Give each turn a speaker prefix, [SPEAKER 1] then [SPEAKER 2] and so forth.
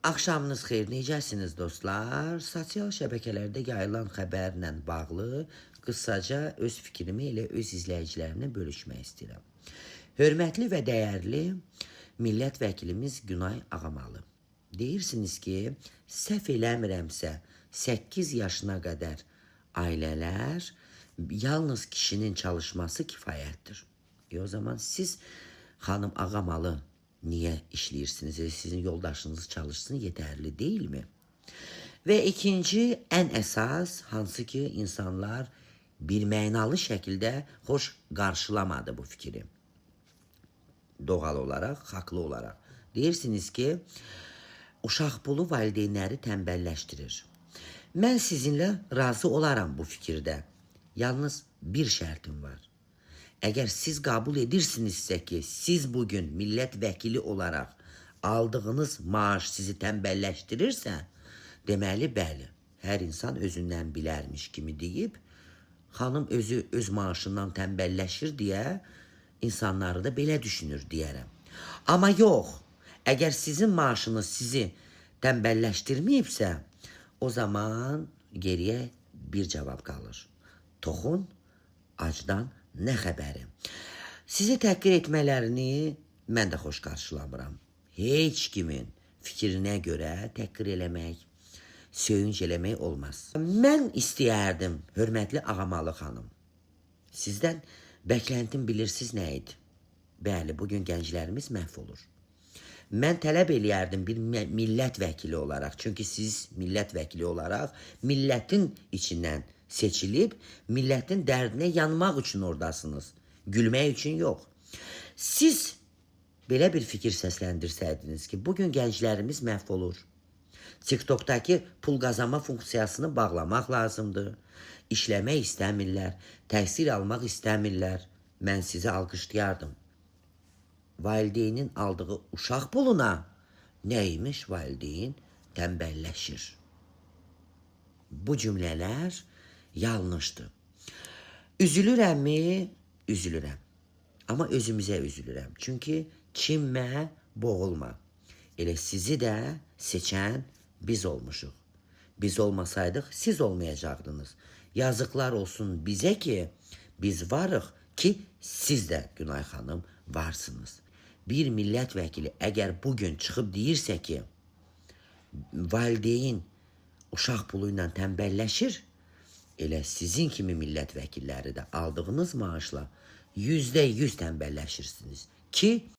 [SPEAKER 1] Axşamınız xeyir, necəsiniz dostlar? Sosial şəbəkələrdə yayılan xəbərlə bağlı qısaca öz fikrimi ilə öz izləyicilərimlə bölüşmək istəyirəm. Hörmətli və dəyərli millət vəkilimiz Günay Ağamalı. Deyirsiniz ki, səhv eləmirəmsə 8 yaşına qədər ailələr yalnız kişinin çalışması kifayətdir. O zaman siz xanım Ağamalı niye işləyirsiniz? Sizin yoldaşınız çalışsın yeterli değil mi? Ve ikinci en esas hansı ki insanlar bir mənalı şəkildə hoş qarşılamadı bu fikri. Doğal olarak, haqlı olarak. Deyirsiniz ki, uşaq pulu valideynləri tembelleştirir. Mən sizinlə razı olaram bu fikirdə. Yalnız bir şərtim var. Eğer siz kabul edirsinizsə ki, siz bugün millət vəkili olarak aldığınız maaş sizi tembelleştirirsə, deməli bəli, hər insan özündən bilərmiş kimi deyib, xanım özü öz maaşından tembelleşir deyə insanları da belə düşünür deyərəm. Ama yox, eğer sizin maaşınız sizi tembelleştirməyibsə, o zaman geriye bir cevap kalır. Toxun acdan nə xəbəri? Sizi təhqir etmələrini mən də xoş qarşılamıram. Heç kimin fikrinə görə təhqir eləmək, söyünc eləmək olmaz. Mən istəyərdim, hörmətli Ağamalı xanım. Sizdən bəkləntim bilirsiniz nə idi? Bəli, bugün gənclərimiz məhv olur. Mən tələb eləyərdim bir millət vəkili olarak. Çünkü siz millət vəkili olarak millətin içindən seçilib, milletin dərdinə yanmaq üçün oradasınız. Gülmək üçün yox. Siz belə bir fikir səsləndirsəydiniz ki, bugün gənclərimiz məhv olur. TikTok'daki pul qazanma funksiyasını bağlamaq lazımdır. İşləmək istəmirlər, təhsil almaq istəmirlər. Mən sizi alqışlayardım. Valideynin aldığı uşaq puluna neymiş valideyn tembelleşir. Bu cümleler yanlışdır. Üzülürəmmi? Üzülürəm. Ama özümüzə üzülürəm. Çünkü çinmə, boğulma. Elə sizi də seçən biz olmuşuq. Biz olmasaydıq siz olmayacaqdınız. Yazıklar olsun bizə ki, biz varıq ki, siz də Günay xanım varsınız. Bir millət vəkili əgər bugün çıxıb deyirsə ki, valideyn uşaq pulu ilə tembelleşir, elə sizin kimi millət vəkilləri də aldığınız maaşla %100 tembelleşirsiniz ki,